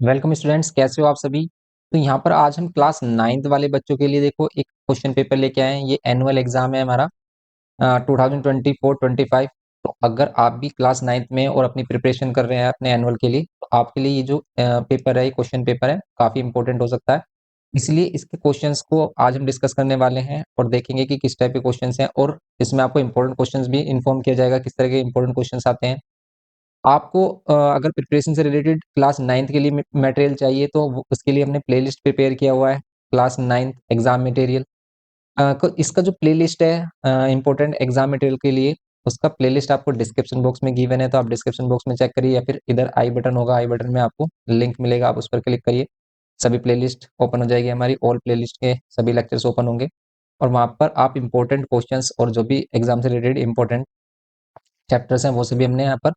Welcome students, कैसे हो आप सभी। तो यहाँ पर आज हम क्लास 9th वाले बच्चों के लिए देखो एक क्वेश्चन पेपर लेके आए हैं। ये एनुअल एग्जाम है हमारा 2024-25। तो अगर आप भी क्लास 9th में और अपनी प्रिपरेशन कर रहे हैं अपने एनुअल के लिए, तो आपके लिए ये जो पेपर है, ये क्वेश्चन पेपर है, काफी इंपॉर्टेंट हो सकता है। इसलिए इसके क्वेश्चंस को आज हम डिस्कस करने वाले हैं और देखेंगे कि किस टाइप के क्वेश्चंस हैं, और इसमें आपको इंपॉर्टेंट क्वेश्चंस भी इन्फॉर्म किया जाएगा किस तरह के इंपॉर्टेंट क्वेश्चंस आते हैं। आपको अगर प्रिपरेशन से रिलेटेड क्लास 9th के लिए मटेरियल चाहिए, तो उसके लिए हमने प्लेलिस्ट प्रिपेयर किया हुआ है, क्लास 9th एग्जाम मटेरियल। इसका जो प्लेलिस्ट है इम्पोर्टेंट एग्जाम मटेरियल के लिए, उसका प्लेलिस्ट आपको डिस्क्रिप्शन बॉक्स में गिवन है, तो आप डिस्क्रिप्शन बॉक्स में चेक करिए, या फिर इधर आई बटन होगा, आई बटन में आपको लिंक मिलेगा, आप उस पर क्लिक करिए, सभी प्लेलिस्ट ओपन हो जाएगी हमारी, ऑल प्लेलिस्ट के सभी लेक्चर्स ओपन होंगे, और वहां पर आप इंपॉर्टेंट क्वेश्चंस और जो भी एग्जाम से रिलेटेड इंपॉर्टेंट चैप्टर्स हैं वो सभी हमने यहाँ पर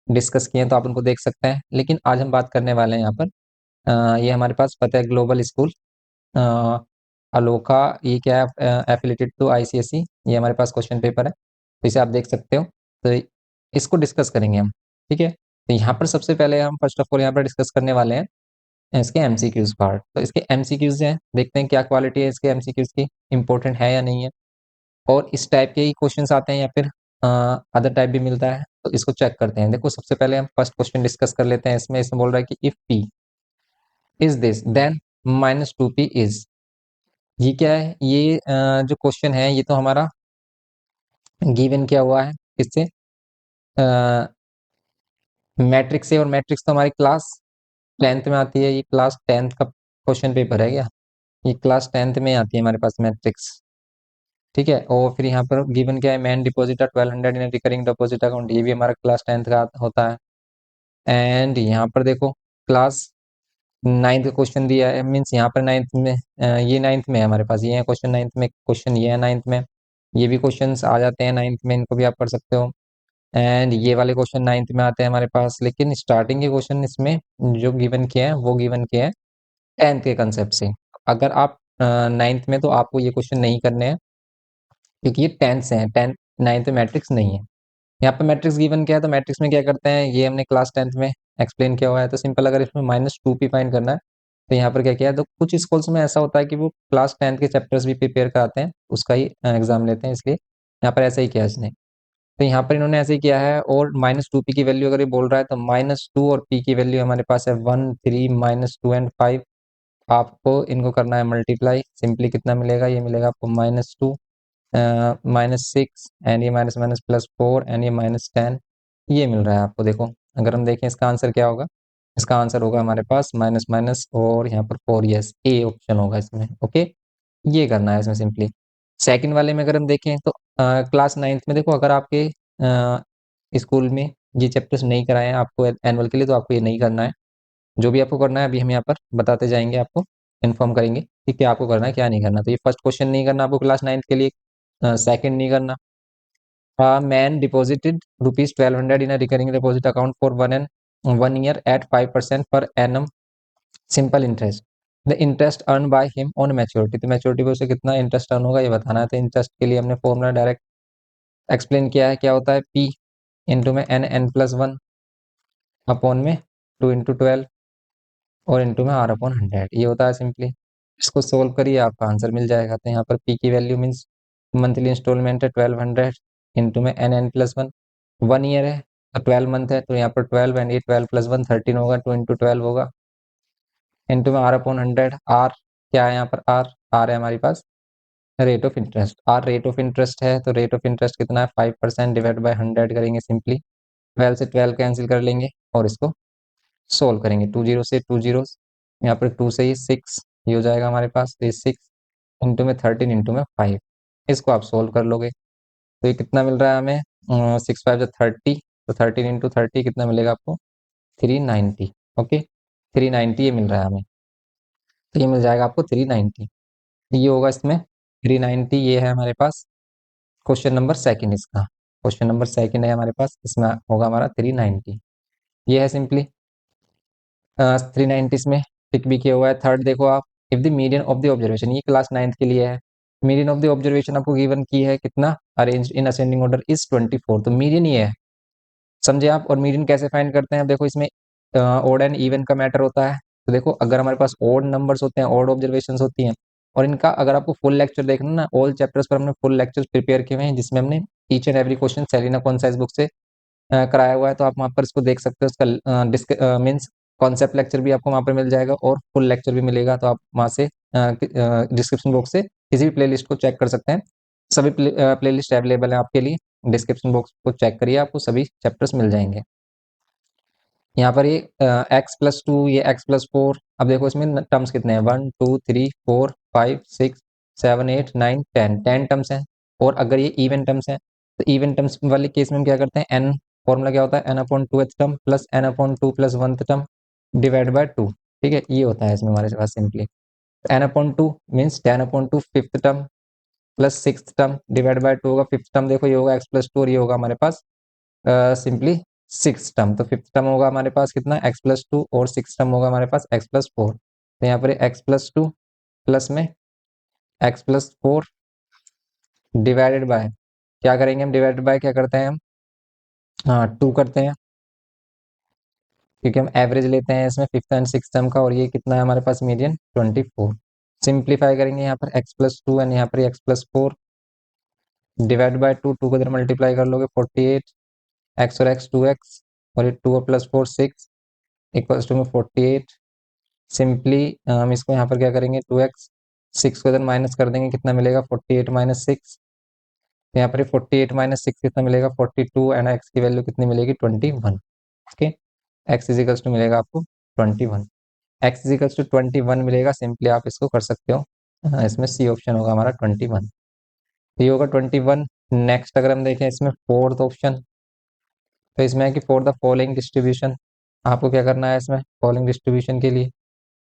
डिस्कस किए हैं, तो आप उनको देख सकते हैं। लेकिन आज हम बात करने वाले हैं यहाँ पर ये हमारे पास पता है ग्लोबल स्कूल अलोका, ये क्या है, एफिलेटेड टू आईसीएसई, ये हमारे पास क्वेश्चन पेपर है, तो इसे आप देख सकते हो। तो इसको डिस्कस करेंगे हम, ठीक है। तो यहाँ पर सबसे पहले हम फर्स्ट ऑफ ऑल यहाँ पर डिस्कस करने वाले हैं इसके एमसीक्यूज पार्ट। तो इसके एमसीक्यूज हैं, देखते हैं क्या क्वालिटी है इसके एमसीक्यूज की, इंपॉर्टेंट है या नहीं है, और इस टाइप के ही क्वेश्चंस आते हैं या फिर अदर टाइप भी मिलता है, तो इसको चेक करते हैं। देखो सबसे पहले हम फर्स्ट क्वेश्चन डिस्कस कर लेते हैं। इसमें बोल रहा है कि if p is this then -2p is, ये क्या है, ये जो क्वेश्चन है ये तो हमारा गिवन किया हुआ है किससे, मैट्रिक्स से, और मैट्रिक्स तो हमारी क्लास 10th में आती है। ये क्लास 10th का क्वेश्चन पेपर है क्या, ये क्लास 10th में आती है हमारे पास मैट्रिक्स, ठीक है। और फिर यहाँ पर गिवन क्या है, मैन डिपॉजिट 1200 इन रिकरिंग डिपॉजिट अकाउंट, ये भी हमारा क्लास 10th का होता है। एंड यहाँ पर देखो क्लास 9th का क्वेश्चन दिया है, मीन्स यहाँ पर 9th में ये 9th में है हमारे पास, ये है क्वेश्चन 9th में, क्वेश्चन ये है 9th में, ये भी क्वेश्चंस आ जाते हैं 9th में, इनको भी आप कर सकते हो। एंड ये वाले क्वेश्चन 9th में आते हैं हमारे पास, लेकिन स्टार्टिंग के क्वेश्चन इसमें जो गिवन किए हैं वो गिवन किए हैं 10th के कंसेप्ट से। अगर आप 9th में, तो आपको ये क्वेश्चन नहीं करने हैं, क्योंकि ये 10th से हैं, 9th में मैट्रिक्स नहीं है। यहाँ पे मैट्रिक्स गिवन क्या है, तो मैट्रिक्स में क्या करते हैं, ये हमने क्लास 10th में एक्सप्लेन किया हुआ है। तो सिंपल, अगर इसमें -2p फाइंड करना है, तो यहाँ पर क्या किया है, तो कुछ स्कूल्स में ऐसा होता है कि वो क्लास 10th के चैप्टर्स भी प्रिपेयर कराते हैं, उसका ही एग्जाम लेते हैं, इसलिए यहाँ पर ऐसा ही किया इसने। तो यहाँ पर इन्होंने ऐसे ही किया है, और -2p की वैल्यू अगर ये बोल रहा है, तो -2 और p की वैल्यू हमारे पास है 1, 3, -2 एंड 5। आपको इनको करना है मल्टीप्लाई, सिंपली कितना मिलेगा, ये मिलेगा आपको -2, -6, एंड ये माइनस माइनस +4, एंड ये -10, ये मिल रहा है आपको। देखो अगर हम देखें इसका आंसर क्या होगा, इसका आंसर होगा हमारे पास माइनस माइनस और यहाँ पर 4, यस ए ऑप्शन होगा इसमें, ओके। ये करना है इसमें सिंपली। सेकंड वाले में अगर हम देखें, तो क्लास 9th में देखो, अगर आपके स्कूल में ये चैप्टर्स नहीं कराए हैं आपको एनुअल के लिए, तो आपको ये नहीं करना है। जो भी आपको करना है अभी हम यहाँ पर बताते जाएंगे, आपको इन्फॉर्म करेंगे कि क्या आपको करना है क्या नहीं करना। तो ये फर्स्ट क्वेश्चन नहीं करना आपको क्लास 9th के लिए, सेकंड नहीं करना। A man deposited rupees 1200 in a recurring deposit account for 1 year at 5% per annum simple interest. The interest earned by him on maturity. तो मैच्योरिटी पे उसे कितना इंटरेस्ट अर्न होगा ये बताना है। तो इंटरेस्ट के लिए हमने फॉर्मूला डायरेक्ट एक्सप्लेन किया है, क्या होता है, P इंटू में n+1 अपॉन में 2 × 12 और इंटू में R/100, ये होता है सिंपली। इसको सोल्व करिए, आपका आंसर मिल जाएगा। तो यहाँ पर P की वैल्यू मीन्स मंथली इंस्टॉलमेंट है 1200 इंटू में n+1, 1 ईयर है तो 12 मंथ है, तो यहाँ पर 12, एंड ये 12+1 13 होगा, 2 × 12 होगा, इंटू में R/100। आर क्या है यहाँ पर, आर है हमारी पास rate of interest, R rate of interest है, तो रेट ऑफ इंटरेस्ट कितना है, 5% डिवाइड बाई 100 करेंगे सिंपली, 12 से 12 कैंसिल कर लेंगे और इसको सोल्व करेंगे। 2 जीरो से 2 जीरो, यहाँ पर 2 से ही 6, ये हो जाएगा हमारे पास, तो ये 6 इंटू में 13 इंटू में 5, इसको आप सोल्व कर लोगे, तो ये कितना मिल रहा है हमें, 6 5 जो 30, तो 13 इंटू 30 कितना मिलेगा आपको, 390, ओके, 390 ये मिल रहा है हमें, तो ये मिल जाएगा आपको 390, ये होगा इसमें 390, ये है हमारे पास क्वेश्चन नंबर सेकंड। इसका क्वेश्चन नंबर सेकंड है हमारे पास, इसमें होगा हमारा 390, ये है सिंपली 390 में टिक भी किया हुआ है। थर्ड देखो आप, if the median of the observation, ये क्लास 9th के लिए है, मीडियन ऑफ द ऑब्जर्वेशन आपको गिवन की है कितना, arrange in ascending order is 24, तो मीडियन ये है, समझे आप। और मीडियन कैसे फाइंड करते हैं, देखो इसमें ओड एंड इवन का मैटर होता है, तो देखो अगर हमारे पास ओड नंबर्स होते हैं, ओड ऑब्जर्वेशंस होती हैं, और इनका अगर आपको फुल लेक्चर देखना ना, ऑल चैप्टर्स पर हमने फुल लेक्चर्स प्रिपेयर किए हुए हैं, जिसमें हमने each and every question Selina concise book से कराया हुआ है। तो आप वहाँ पर इसको देख सकते हो, उसका मीन्स कॉन्सेप्ट लेक्चर भी आपको वहाँ पर मिल जाएगा और फुल लेक्चर भी मिलेगा। तो आप वहाँ से डिस्क्रिप्शन बॉक्स से किसी भी प्लेलिस्ट को चेक कर सकते हैं। सभी प्लेलिस्ट अवेलेबल है आपके लिए, डिस्क्रिप्शन बॉक्स को चेक करिए, आपको सभी चैप्टर्स मिल जाएंगे। यहाँ पर ये x+2, ये x+4, अब देखो इसमें टर्म्स कितने हैं, 1 2 3 4 5 6 7 8 9 10, 10 टर्म्स हैं। और अगर ये इवन टर्म्स हैं, तो इवन टर्म्स वाले केस में हम क्या करते हैं, n फॉर्मूला क्या होता है, n/2th term plus n/2 plus 1th term divide by 2। ठीक है, ये होता है इसमें हमारे पास simply n/2 means 10/2 fifth term plus six term divide by 2 होगा फिफ्थ टर्म। देखो ये होगा x+2 और ये होगा हमारे पास सिंपली सिक्स टर्म। तो फिफ्थ टर्म होगा हमारे पास कितना, x+2, और सिक्स टर्म होगा हमारे पास x+4। तो यहाँ पर x+2 प्लस में x+4 डिवाइडेड बाय, क्या करेंगे हम, डिवाइडेड बाय क्या करते हैं हम, हाँ 2 करते हैं, क्योंकि हम एवरेज लेते हैं इसमें फिफ्थ एंड सिक्स टर्म का। और ये कितना है हमारे पास, मीडियन 24। सिंप्लीफाई करेंगे यहाँ पर x+2 एंड यहाँ पर x+4 डिवाइड बाय 2, 2 को इधर मल्टीप्लाई कर लोगे 48, x और x 2x, और ये 2 प्लस 4 6 इक्वल्स टू में 48। सिंपली हम इसको यहाँ पर क्या करेंगे, 2x, 6 को इधर माइनस कर देंगे, कितना मिलेगा 48 माइनस 6। यहाँ पर 48 माइनस 6 कितना मिलेगा 42, एंड x की वैल्यू कितनी मिलेगी 21। ओके, x इजिकल्स टू मिलेगा आपको 21, x इजिकल्स टू 21 मिलेगा। सिंपली आप इसको कर सकते हो, इसमें सी ऑप्शन होगा हमारा 21, ये होगा 21। नेक्स्ट अगर हम देखें इसमें फोर्थ ऑप्शन, तो इसमें है कि फॉर द फॉलोइंग डिस्ट्रीब्यूशन, आपको क्या करना है इसमें, फॉलोइंग डिस्ट्रीब्यूशन के लिए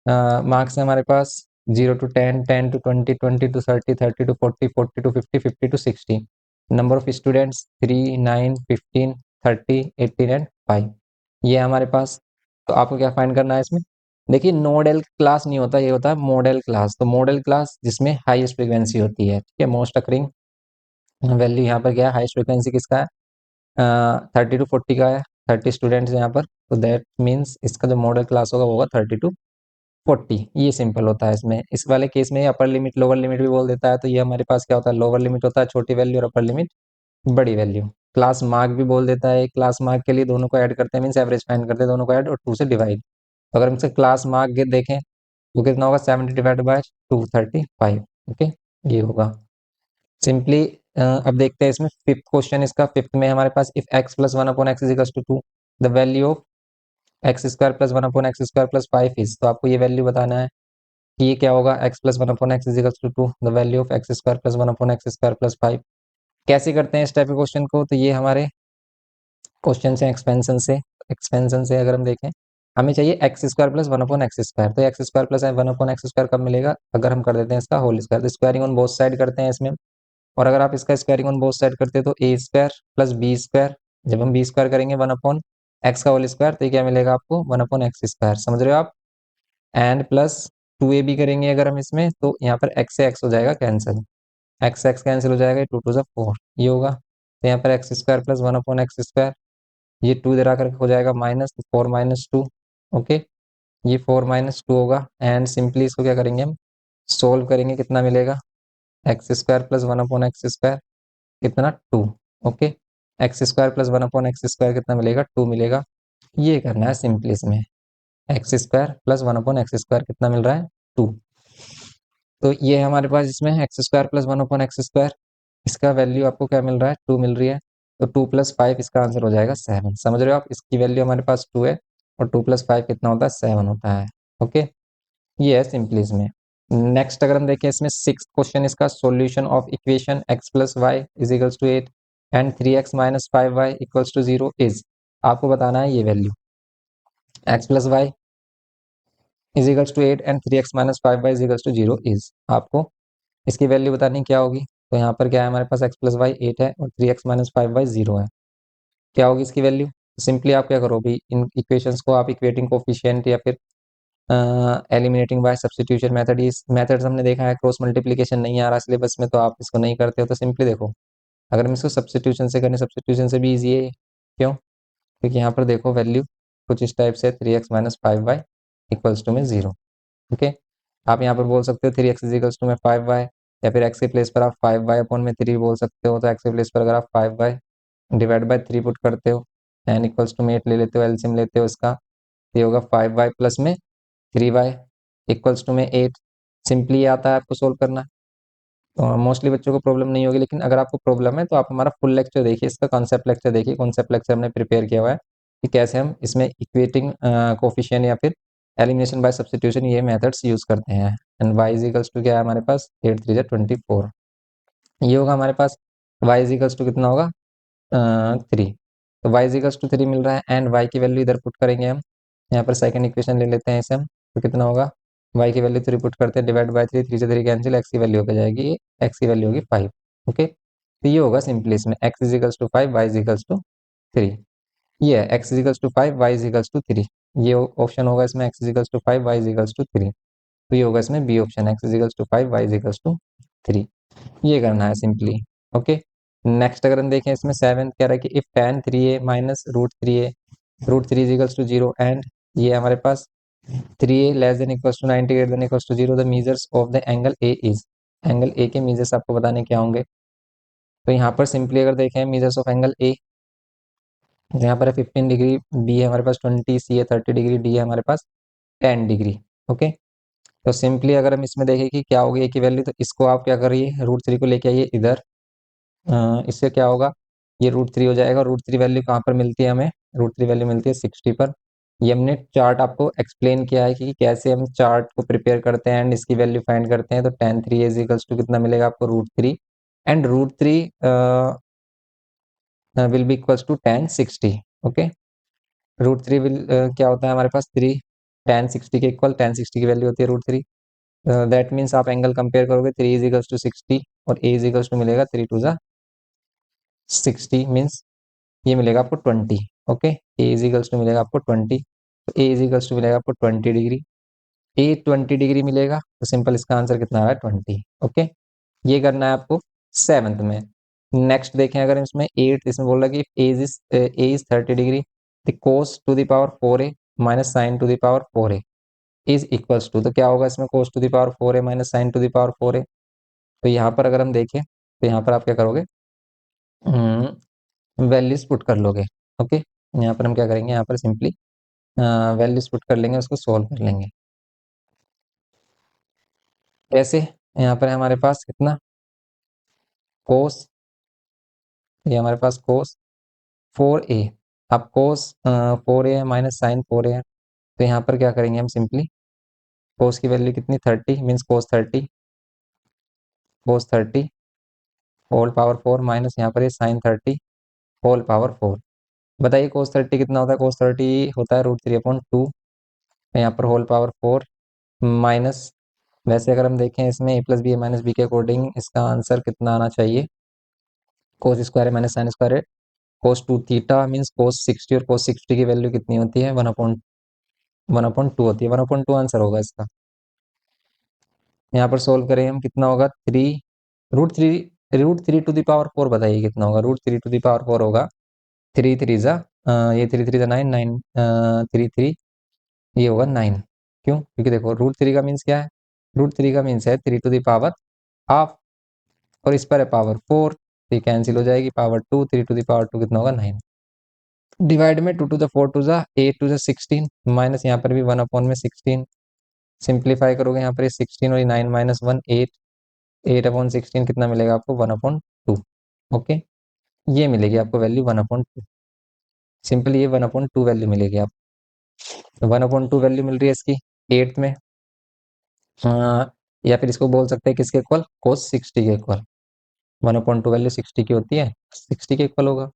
मार्क्स है हमारे पास 0 to 10, 10 to 20, 20 to 30, 30 to 40, 40 to 50, 50 to 60। Number of students 3 9 15 30 18 and 5, ये है हमारे पास। तो आपको क्या फाइंड करना है इसमें, देखिए नोडल क्लास नहीं होता, ये होता है मॉडल क्लास। तो मॉडल क्लास जिसमें हाईएस्ट फ्रीक्वेंसी होती है, ठीक है, मोस्ट अकरिंग वैल्यू यहाँ पर क्या है, हाईएस्ट फ्रीक्वेंसी किसका है, 30 to 40 का है, 30 स्टूडेंट्स यहाँ पर। तो दैट मीन्स इसका जो मॉडल क्लास होगा वो होगा 30 to 40। ये सिंपल होता है इसमें। इस वाले केस में अपर लिमिट लोअर लिमिट भी बोल देता है। तो ये हमारे पास क्या होता है, लोअर लिमिट होता है छोटी वैल्यू, और अपर लिमिट बड़ी वैल्यू। क्लास मार्क भी बोल देता है, क्लास मार्क के लिए दोनों को ऐड करते हैं, मीन्स एवरेज फाइंड करते हैं दोनों को ऐड और 2 से डिवाइड। तो अगर हम इससे क्लास मार्क देखें तो कितना होगा, 70 डिवाइड बाय 235। ओके, ये होगा सिंपली। अब देखते हैं इसमें फिफ्थ क्वेश्चन, इसका फिफ्थ में हमारे पास if x plus 1/x is equal to 2, the value of x² plus 1/x² plus 5 is. तो आपको ये वैल्यू बताना है कि ये क्या होगा, x plus 1/x is equal to 2, the value of x² plus 1/x² plus 5। कैसे करते हैं इस टाइप के क्वेश्चन को, तो ये हमारे क्वेश्चन से एक्सपेंशन से, अगर हम देखें, हमें चाहिए x² प्लस 1/x²। तो x² प्लस 1/x² कब मिलेगा, अगर हम कर देते हैं इसका होल स्क्वायर, तो स्क्वायरिंग ऑन बोथ साइड करते हैं इसमें। और अगर आप इसका स्क्वायरिंग ऑन बोथ साइड करते हैं तो a² प्लस b², जब हम b² करेंगे 1/x का होल स्क्वायर, तो ये क्या मिलेगा आपको 1/x², समझ रहे हो आप। एंड प्लस 2ab करेंगे अगर हम इसमें, तो यहाँ पर x से x हो जाएगा कैंसिल, x कैंसिल हो जाएगा, 2 2 4, ये होगा। तो यहाँ पर x² प्लस 1/x², ये 2 इधर आकर हो जाएगा माइनस, 4 माइनस 2। ओके, ये 4 माइनस 2 होगा। एंड सिंपली इसको क्या करेंगे हम, सोल्व करेंगे, कितना मिलेगा, x² प्लस 1/x², कितना 2। ओके, x² प्लस 1/x² कितना मिलेगा, 2 मिलेगा। ये करना है सिंपली इसमें, x² प्लस 1/x² कितना मिल रहा है, 2। तो ये है हमारे पास इसमें x² प्लस 1/x², इसका वैल्यू आपको क्या मिल रहा है, 2 मिल रही है। तो 2 प्लस 5 इसका आंसर हो जाएगा 7, समझ रहे हो आप। इसकी वैल्यू हमारे पास 2 है, और 2 प्लस 5 कितना होता है, 7 होता है। ओके, ये है सिंपली इसमें। नेक्स्ट अगर हम देखें इसमें सिक्स क्वेश्चन, इसका solution of equation x plus y is equals to 8 and 3x minus 5y equals to 0 is. आपको बताना है ये value, x plus y is equals to 8 and 3x minus 5y is equals to 0 is. आपको इसकी value बतानी क्या होगी। तो यहाँ पर क्या है हमारे पास, x प्लस वाई 8 है और 3x माइनस 5y 0 है। क्या होगी इसकी वैल्यू, सिंपली आप क्या करो भी, इन इक्वेशंस को आप इक्वेटिंग कोफिशिएंट या फिर एलिमिनेटिंग बाय सब्स्टिट्यूशन मेथड, इस मेथड्स हमने देखा है, क्रॉस मल्टीप्लिकेशन नहीं आ रहा सिलेबस में, तो आप इसको नहीं करते हो। तो सिंपली देखो, अगर हम इसको सब्स्टिट्यूशन से करें, सब्स्टिट्यूशन से भी ईजी है। क्यों, क्योंकि यहाँ पर देखो वैल्यू कुछ इस टाइप से 3x minus 5y equals to में 0। ओके, आप यहाँ पर बोल सकते हो 3x इक्वल्स टू में 5y, या फिर x के प्लेस पर आप 5y अपॉन में 3 बोल सकते हो। तो x के प्लेस पर अगर आप 5y डिवाइड बाय 3 पुट करते हो, n इक्वल्स टू में 8 ले लेते हो, एलसीएम लेते हो इसका, ये होगा 5y प्लस में 3y इक्वल्स टू में 8। सिंपली आता है आपको सोल्व करना। तो मोस्टली बच्चों को प्रॉब्लम नहीं होगी, लेकिन अगर आपको प्रॉब्लम है तो आप हमारा फुल लेक्चर देखिए, इसका कॉन्सेप्ट लेक्चर देखिए। कॉन्सेप्ट लेक्चर हमने प्रिपेयर किया हुआ है कि कैसे हम इसमें इक्वेटिंग कोफिशिएंट या फिर एलिमिनेशन बाय सब्स्टिट्यूशन ये मेथड्स यूज करते हैं। And y is equals to क्या है हमारे पास, 8 3 24, ये होगा हमारे पास। y इज इक्वल्स टू कितना होगा, 3। तो y इज इक्वल्स टू 3 मिल रहा है, एंड y की वैल्यू इधर पुट करेंगे हम। यहाँ पर सेकंड इक्वेशन ले लेते हैं इसे हम, तो कितना होगा, y की वैल्यू 3 पुट करते हैं, डिवाइड बाय 3, 3 से 3 कैंसिल, x की वैल्यू हो जाएगी, x की वैल्यू होगी 5। ओके, तो ये होगा सिंपली इसमें x is equals to 5, y is equals to 3। ये है x is equals to 5, y is equals to 3। ये ऑप्शन होगा इसमें x is equals to 5, y is equals to 3। तो ये होगा इसमें B option, x is equals to 5, y is equals to 3। ये करना है सिंपली। ओके, नेक्स्ट अगर हम देखें इसमें 7 कह रहा है कि if tan 3a minus √3a, √3 is equals to 0, and ये हमारे पास 3a less than equals to 90 greater than equals to 0, the measures of the angle A is. Angle A के मेजर्स आपको बताने क्या होंगे। तो यहाँ पर सिंपली अगर देखें मेजर्स ऑफ एंगल ए, यहाँ पर है 15 डिग्री, बी है हमारे पास 20, सी है 30 डिग्री, डी है हमारे पास 10 डिग्री। ओके, तो सिंपली अगर हम इसमें देखें कि क्या होगी ए की वैल्यू, तो इसको आप क्या करिए, √3 को लेके आइए इधर। इससे क्या होगा, ये √3 हो जाएगा। √3 वैल्यू कहाँ पर मिलती है हमें, √3 वैल्यू मिलती है 60 पर। ये हमने चार्ट आपको एक्सप्लेन किया है कि कैसे हम चार्ट को प्रिपेयर करते हैं एंड इसकी वैल्यू फाइंड करते हैं। तो tan 3 इज इक्वल्स टू कितना मिलेगा आपको, √3, and √3 will be equals to tan 60। Okay, √3 will क्या होता है हमारे पास, 3 tan 60 के इक्वल, tan 60 की वैल्यू होती है √3। दैट मीन्स आप एंगल कंपेयर करोगे, 3 इज इक्वल्स टू 60 और a इज इक्वल्स टू मिलेगा 3 2 जा 60, मीन्स ये मिलेगा आपको 20। Okay, A is equals to मिलेगा आपको 20, तो ए इज इक्वल्स टू मिलेगा आपको 20 डिग्री। ए 20 डिग्री मिलेगा, तो सिंपल इसका आंसर कितना आ रहा है, 20। ओके, ये करना है आपको 7th में। नेक्स्ट देखें अगर इसमें 8, इसमें बोल रहा है कि A is 30 degree, the cos to the power 4a minus sine to the power 4a is equals to, तो क्या होगा इसमें, cos to the power 4a minus sine to the power 4a। तो यहाँ पर अगर हम देखें तो यहाँ पर आप क्या करोगे, वैल्यूज पुट कर लोगे। ओके, यहाँ पर हम क्या करेंगे, यहाँ पर सिंपली वैल्यूज पुट कर लेंगे, उसको सोल्व कर लेंगे। कैसे, यहाँ पर है हमारे पास कितना, कोस, ये हमारे पास कोस 4a, अब कोस 4a है माइनस साइन 4a है। तो यहाँ पर क्या करेंगे हम, सिंपली कोस की वैल्यू कितनी, 30, मीन्स कोस 30 होल पावर 4 माइनस यहाँ पर ये साइन 30 होल पावर 4। बताइए कोस 30 कितना होता है, कोस 30 होता है √3/2, यहाँ पर होल पावर 4 माइनस, वैसे अगर हम देखें इसमें a plus B minus B के अकॉर्डिंग इसका आंसर कितना आना चाहिए, कोस स्क्वायर है माइनस साइन स्क्वायर है, कोस 2 थीटा मीन्स कोस 60, और कोस 60 की वैल्यू कितनी होती है, 1/2 होती है, 1/2 आंसर होगा इसका। यहाँ पर सोल्व करें हम, कितना होगा, √3 टू द पावर 4, बताइए कितना होगा, √3 टू द पावर 4 होगा 3 3 जा, ये 3 3 जा 9 9, 3 3, ये होगा 9। क्यों, क्योंकि देखो √3 का मीन्स क्या है, √3 का मीन्स है 3 टू द पावर हाफ, और इस पर है पावर 4, तो ये कैंसिल हो जाएगी, पावर 2, 3 टू द पावर 2 कितना होगा, 9। डिवाइड में 2 टू द 4 टू जा 8 टू जा 16, माइनस यहाँ पर भी 1/16। सिंप्लीफाई करोगे यहाँ पर ये 16 और 9 माइनस 1 8, 8/16 कितना मिलेगा आपको, 1/2। ओके, ये मिलेगी आपको वैल्यू 1/2, सिंपल ये 1/2 वैल्यू मिलेगी आप। 1/2 वैल्यू मिल रही है इसकी 8th में, या फिर इसको बोल सकते हैं किसके इक्वल, कोस 60 के इक्वल। 1/2 वैल्यू 60 की होती है, 60 के इक्वल होगा।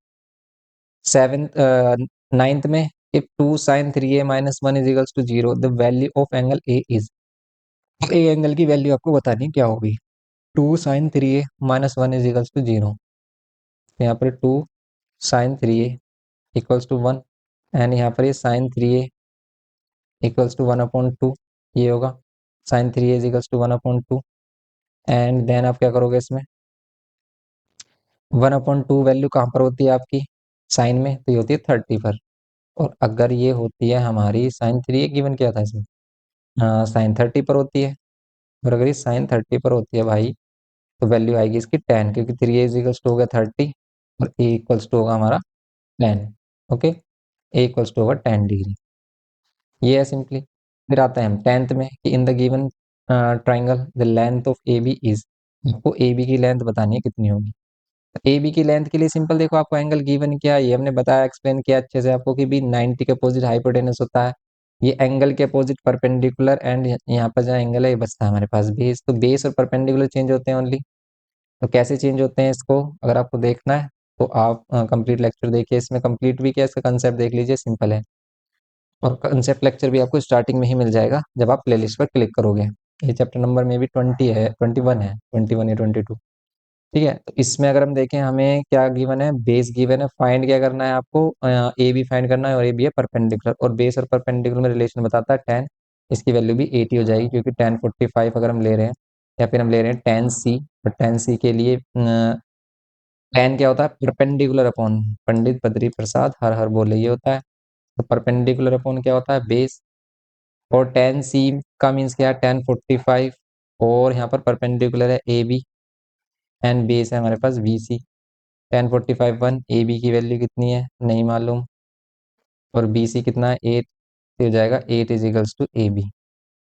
9th में, if 2 sin 3a minus 1 is equals to 0, the value of angle A is, A angle की वैल्यू आपको बतानी क्या होगी, 2 sin 3a minus 1 is equals to 0। यहाँ पर 2 sin 3a equals to 1, and यहाँ पर ये sin 3a इक्वल्स टू 1/2, ये होगा sin 3a is equals to 1/2, and then आप क्या करोगे इसमें, 1/2 वैल्यू कहाँ पर होती है आपकी, साइन में, तो ये होती है 30 पर, और अगर ये होती है हमारी sin 3a गिवन क्या था इसमें, साइन 30 पर होती है। और अगर ये साइन 30 पर होती है भाई, तो वैल्यू आएगी इसकी 10, क्योंकि 3a इक्वल्स टू होगा 30 और a इक्वल्स टू होगा हमारा 10। ओके, a इक्वल्स टू होगा 10 डिग्री। ये है सिंपली। फिर आता है हम 10th में कि in the given triangle the length of A B is, आपको ए बी की लेंथ बतानी है कितनी होगी। ए बी की लेंथ के लिए सिंपल, देखो आपको एंगल गिवन किया, ये हमने बताया, एक्सप्लेन किया अच्छे से आपको कि भी 90 के अपोजिट हाइपोटेनस होता है, ये एंगल के अपोजिट परपेंडिकुलर, एंड यहाँ पर जो एंगल है ये बचता है हमारे पास बेस। तो बेस और परपेंडिकुलर चेंज होते हैं ओनली। तो कैसे चेंज होते हैं इसको अगर आपको देखना है तो आप कंप्लीट लेक्चर देखिए, इसमें कंप्लीट भी किया, इसका कंसेप्ट देख लीजिए, सिंपल है। और कंसेप्ट लेक्चर भी आपको स्टार्टिंग में ही मिल जाएगा जब आप प्लेलिस्ट पर क्लिक करोगे। ये चैप्टर नंबर में भी 20 है, 21 है, 21 या 22। ठीक है, तो इसमें अगर हम देखें हमें क्या गिवन है, बेस गिवन है, फाइंड क्या करना है आपको, ए बी फाइंड करना है, और ए बी है परपेंडिकुलर, और बेस और परपेंडिकुलर में रिलेशन बताता है 10। इसकी वैल्यू भी 80 हो जाएगी, क्योंकि 1045 अगर हम ले रहे हैं, या फिर हम ले रहे हैं 10c, तो 10c के लिए 10 क्या होता है, परपेंडिकुलर अपॉन, पंडित बद्री प्रसाद हर हर बोले, ये होता है। तो परपेंडिकुलर अपॉन क्या होता है, बेस। और 10c का मीन्स क्या है, 1045, और यहाँ पर परपेंडिकुलर है ए बी, एंड बेस है हमारे पास बी सी। 1045 1, ए बी की वैल्यू कितनी है नहीं मालूम, और बी सी कितना है 8, हो जाएगा 8 is equals to A B.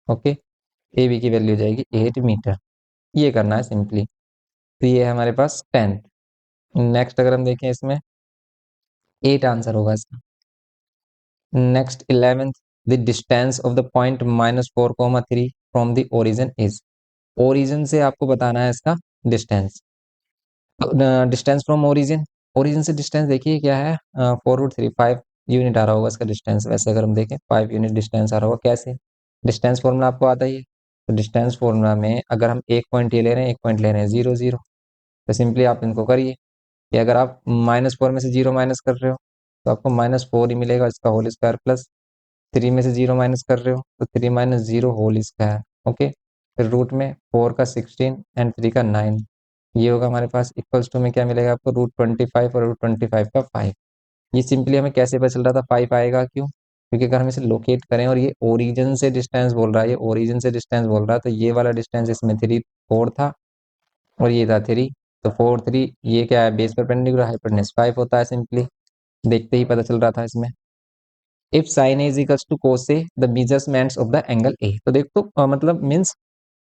Okay, A B की वैल्यू हो जाएगी 8 मीटर। ये करना है सिंपली। तो ये है हमारे पास 10। नेक्स्ट अगर हम देखें इसमें 8 आंसर होगा इसका। Next 11th, the distance of the point -4, 3 from the origin is. Origin से आपको बताना है इसका distance. Distance from origin, origin से डिस्टेंस देखिए क्या है, 4√3, 5 यूनिट आ रहा होगा इसका डिस्टेंस। वैसे अगर हम देखें 5 यूनिट डिस्टेंस आ रहा होगा। कैसे, डिस्टेंस फॉर्मूला आपको आता ही है। तो डिस्टेंस फॉर्मूला में अगर हम एक पॉइंट ये ले रहे हैं, एक पॉइंट ले रहे हैं 0 0, तो सिंपली आप इनको करिए कि अगर आप -4 में से 0 माइनस कर रहे हो तो आपको -4 ही मिलेगा, इसका होल स्क्वायर, प्लस 3 में से 0 माइनस कर रहे हो तो 3 - 0 होल स्क्वायर। ओके, फिर रूट में 4 का 16 एंड 3 का 9, ये होगा हमारे पास। इक्वल्स टू में क्या मिलेगा आपको, √25 और √25 का 5। ये सिंपली हमें कैसे पता चल रहा था 5 आएगा, क्यों, क्योंकि अगर हम इसे लोकेट करें और ये ओरिजिन से डिस्टेंस बोल रहा है, ये ओरिजिन से डिस्टेंस बोल रहा है, तो ये वाला डिस्टेंस इसमें 3 4 था, और ये था 3, तो 4 3, ये क्या है, बेस परपेंडिकुलर, हाइपोटेनस 5 होता है। सिंपली देखते ही पता चल रहा था इसमें। If sine A is equals to cos A, the measurements of the angle A. तो देख तो मतलब मीन्स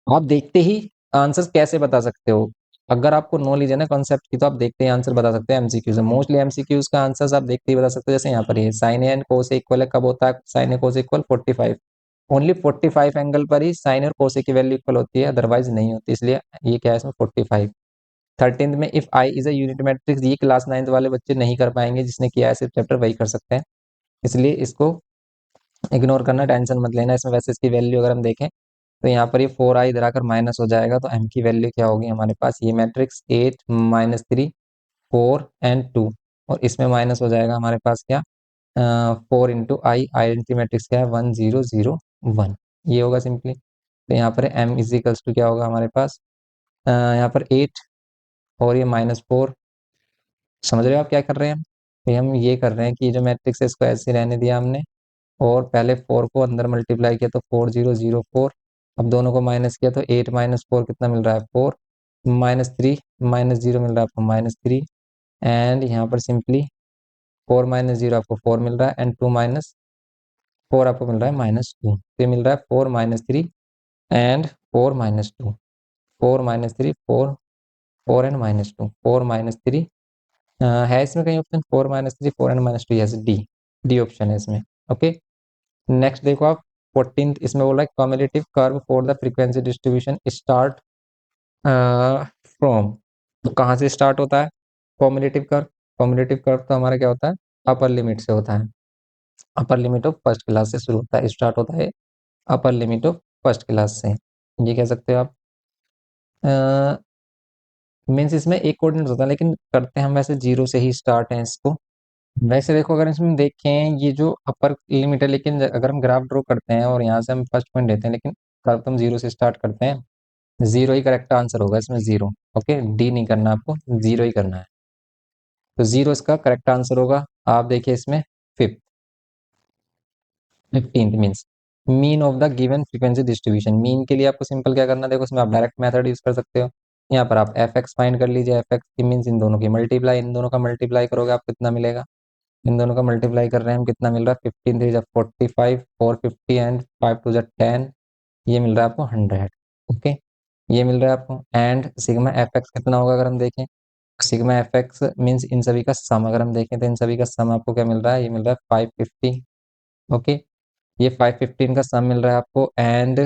आप देखते ही आंसर कैसे बता सकते हो। अगर आपको नॉलेज है ना कॉन्सेप्ट की, तो आप देखते ही आंसर बता सकते हैं एमसीक्यू से। मोस्टली एमसीक्यूज का आंसर आप देखते ही बता सकते हो। जैसे यहाँ पर ये sine A and cos A equal है, कब होता है sine A cos equal 45, only 45 angle पर ही साइन और कोस ए की वैल्यू इक्वल होती है, अदरवाइज नहीं होती। इसलिए ये क्या है इसमें 45। 13th में if I is a unit matrix, ये क्लास 9th वाले बच्चे नहीं कर पाएंगे, जिसने किया है सिर्फ चैप्टर वही कर सकते हैं, इसलिए इसको इग्नोर करना, टेंशन मत लेना इसमें। वैसे इसकी वैल्यू अगर हम देखें तो यहाँ पर ये 4i इधर आकर माइनस हो जाएगा, तो m की वैल्यू क्या होगी हमारे पास, ये मैट्रिक्स 8 -3 4 एंड 2, और इसमें माइनस हो जाएगा हमारे पास क्या, 4 इंटू आई, आइडेंटिटी मैट्रिक्स क्या है 1 0 0 1, ये होगा सिंपली। तो यहाँ पर m इजिकल्स टू क्या होगा हमारे पास, यहाँ पर 8 और ये -4। समझ रहे हो आप क्या कर रहे हैं, तो हम ये कर रहे हैं कि जो मैट्रिक्स है इसको ऐसे रहने दिया हमने, और पहले 4 को अंदर मल्टीप्लाई किया तो 4 0 0 4, अब दोनों को माइनस किया तो 8 -4 कितना मिल रहा है 4, -3 -0 मिल रहा है आपको -3, एंड यहाँ पर सिंपली 4 -0 आपको 4 मिल रहा है, एंड 2 -4 आपको मिल रहा है -2। तो ये मिल रहा है 4 -3 एंड 4 -2, 4 -3 4, 4 एंड -2, 4 -3 है इसमें कहीं option, 4 -3 4 and -2, yes D, D option है इसमें। ओके, नेक्स्ट देखो आप 14th, इसमें बोला है cumulative curve for the frequency distribution start from. तो कहाँ से स्टार्ट होता है कम्युलेटिव कर्व, कम्युलेटिव कर्व तो हमारा क्या होता है, अपर लिमिट से होता है, upper limit of first class से शुरू होता है, स्टार्ट होता है upper limit of first class से, ये कह सकते हो आप। मीन्स इसमें एक कोऑर्डिनेट होता है, लेकिन करते हैं हम वैसे जीरो से ही स्टार्ट है इसको। वैसे देखो अगर इसमें देखें ये जो अपर लिमिट है, लेकिन अगर हम ग्राफ ड्रॉ करते हैं और यहाँ से हम फर्स्ट पॉइंट लेते हैं, लेकिन कर्व तो हम जीरो से स्टार्ट करते हैं, जीरो ही करेक्ट आंसर होगा इसमें, जीरो। ओके, डी नहीं करना आपको, जीरो ही करना है। तो जीरो इसका करेक्ट आंसर होगा। आप देखिए इसमें fifth, 15th means mean of the given frequency distribution. Mean के लिए आपको सिंपल क्या करना है, देखो इसमें आप डायरेक्ट मेथड यूज कर सकते हो। यहाँ पर आप एफ एक्स फाइंड कर लीजिए। एफ एक्स की मीन्स इन दोनों की मल्टीप्लाई, इन दोनों का मल्टीप्लाई करोगे आप कितना मिलेगा, इन दोनों का मल्टीप्लाई कर रहे हैं हम, कितना मिल रहा है 15 3 45, 450 एंड 5 2 10, ये मिल रहा है आपको 100। ओके, ये मिल रहा है आपको। एंड सिग्मा एफ एक्स कितना होगा अगर हम देखें, sigma F x means in सभी का सम अगर हम देखें तो इन सभी का सम आपको क्या मिल रहा है, ये मिल रहा है 550। ओके, ये 515 का सम मिल रहा है आपको। एंड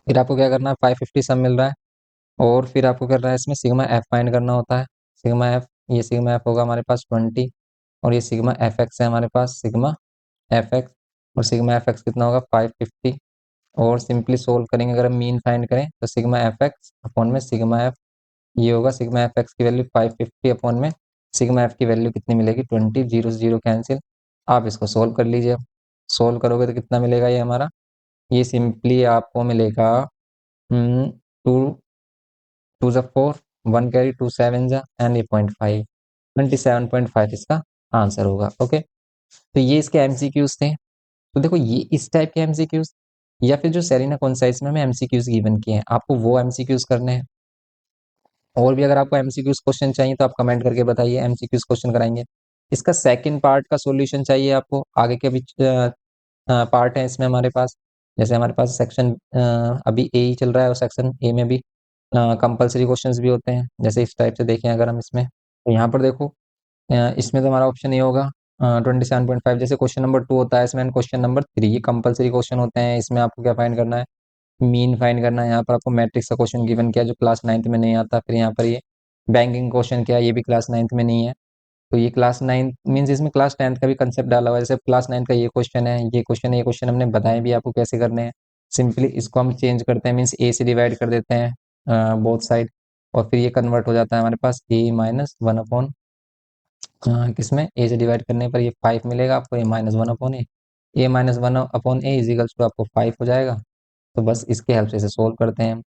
फिर आपको क्या करना है, 550 सम मिल रहा है और फिर आपको करना है इसमें सिग्मा एफ फाइंड करना होता है। सिग्मा एफ, ये सिग्मा एफ होगा हमारे पास 20 और ये सिग्मा एफ एक्स है हमारे पास, सिग्मा एफ एक्स, और सिग्मा एफ एक्स कितना होगा 550। और सिंपली सोल्व करेंगे, अगर हम मीन फाइंड करें तो सिग्मा एफ एक्स अपॉन में सिग्मा एफ, ये होगा सिग्मा एफ एक्स की वैल्यू 550 अपॉन में सिग्मा एफ की वैल्यू कितनी मिलेगी 20, जीरो से जीरो कैंसिल। आप इसको सोल्व कर लीजिए। सोल्व करोगे तो कितना मिलेगा ये हमारा, ये सिंपली आपको मिलेगा 2 2 ज़ा 4, 1 कैरी 2 7 जा एंड ये 0.5, 27.5 इसका आंसर होगा। ओके, तो ये इसके एमसीक्यूज थे। तो देखो ये इस टाइप के एमसीक्यूज, या फिर जो सेरिना कॉन्साइज में हमें एमसीक्यूज गिवन किए हैं, आपको वो एमसीक्यूज करने हैं। और भी अगर आपको एमसीक्यूज क्वेश्चन चाहिए तो आप कमेंट करके बताइए, एमसीक्यूज क्वेश्चन कराएंगे। इसका सेकंड पार्ट का सॉल्यूशन चाहिए आपको, आगे के भी पार्ट है इसमें हमारे पास। जैसे हमारे पास सेक्शन अभी ए ही चल रहा है और सेक्शन ए में भी कंपलसरी क्वेश्चंस भी होते हैं। जैसे इस टाइप से देखें अगर हम इसमें, तो यहाँ पर देखो इसमें तो हमारा ऑप्शन ये होगा 27.5। जैसे क्वेश्चन नंबर 2 होता है इसमें, क्वेश्चन नंबर 3 ये कंपलसरी क्वेश्चन होते हैं। इसमें आपको क्या फाइंड करना है, मीन फाइंड करना है। यहाँ पर आपको मैट्रिक्स का क्वेश्चन गिवन किया जो क्लास 9th में नहीं आता। फिर यहाँ पर ये बैंकिंग क्वेश्चन किया, ये भी क्लास 9th में नहीं है। तो ये क्लास 9 मीन्स इसमें क्लास 10th का भी कंसेप्ट डाला हुआ है। जैसे क्लास 9 का ये क्वेश्चन है, ये क्वेश्चन है, ये क्वेश्चन हमने बताए भी आपको कैसे करने हैं। सिंपली इसको हम चेंज करते हैं, मीन्स ए से डिवाइड कर देते हैं बोथ साइड, और फिर ये कन्वर्ट हो जाता है हमारे पास ए माइनस वन अपॉन किसमें, ए से डिवाइड करने पर ये 5 मिलेगा आपको, A minus one upon A minus one upon A equals to आपको 5 हो जाएगा। तो बस इसके हेल्प से इसे सोल्व करते हैं।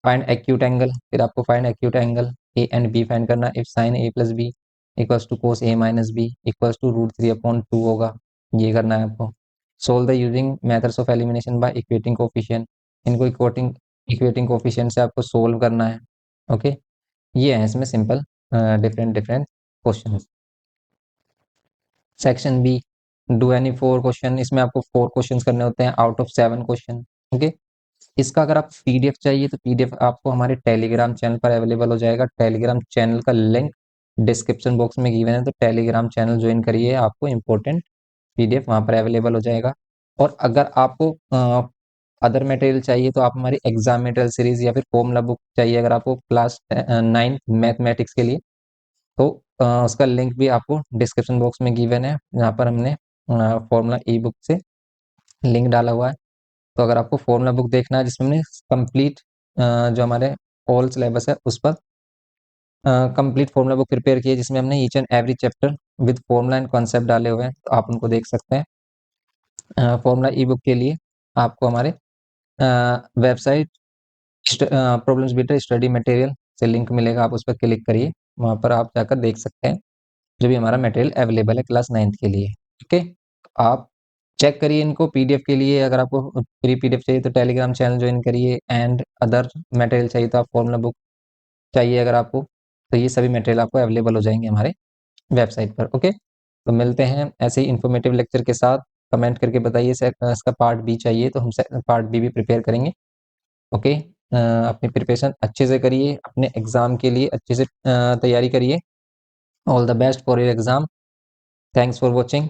फाइंड एक्यूट एंगल, फिर आपको find acute angle A and B find करना। If sine A plus B equals to cos A minus B equals to √3/2 होगा, ये करना है आपको। Solve the using methods of elimination by equating coefficient, इनको equating coefficient से आपको solve करना है। ओके, ये है इसमें simple different different question. Section B, do any 4 question, इसमें आपको 4 क्वेश्चन करने होते हैं आउट ऑफ 7 क्वेश्चन। ओके, इसका अगर आप पीडीएफ चाहिए तो पीडीएफ आपको हमारे टेलीग्राम चैनल पर अवेलेबल हो जाएगा। टेलीग्राम चैनल का लिंक डिस्क्रिप्शन बॉक्स में गिवन है, तो टेलीग्राम चैनल ज्वाइन करिए, आपको इंपॉर्टेंट पीडीएफ वहां पर अवेलेबल हो जाएगा। और अगर आपको अदर मटेरियल चाहिए तो आप हमारी एग्जाम मटेरियल सीरीज या फिर फॉर्मूला बुक चाहिए अगर आपको क्लास 9 मैथमेटिक्स के लिए, तो उसका लिंक भी आपको डिस्क्रिप्शन बॉक्स में गिवन है। यहाँ पर हमने फॉर्मूला ई बुक से लिंक डाला हुआ है। तो अगर आपको फॉर्मूला बुक देखना है जिसमें हमने कंप्लीट जो हमारे ऑल सिलेबस है उस पर कंप्लीट फॉर्मूला बुक प्रिपेयर की है, जिसमें हमने each and every chapter with formula and concept डाले हुए हैं, तो आप उनको देख सकते हैं। फॉर्मूला ई बुक के लिए आपको हमारे वेबसाइट प्रॉब्लम्स बीटर स्टडी मटेरियल से लिंक मिलेगा, आप उस पर क्लिक करिए, वहाँ पर आप जाकर देख सकते हैं जो भी हमारा मटेरियल अवेलेबल है क्लास 9th के लिए। ओके, आप चेक करिए इनको पीडीएफ के लिए। अगर आपको फ्री पीडीएफ चाहिए तो टेलीग्राम चैनल ज्वाइन करिए, एंड अदर मटेरियल चाहिए तो आप फॉर्मूला बुक चाहिए अगर आपको, तो ये सभी मटेरियल आपको अवेलेबल हो जाएंगे हमारे वेबसाइट पर। ओके, तो मिलते हैं ऐसे ही इन्फॉर्मेटिव लेक्चर के साथ। कमेंट करके बताइए इसका पार्ट बी चाहिए तो हम पार्ट बी भी प्रिपेयर करेंगे। ओके, अपनी प्रिपरेशन अच्छे से करिए, अपने एग्जाम के लिए अच्छे से तैयारी करिए। All the best for your exam. Thanks for watching.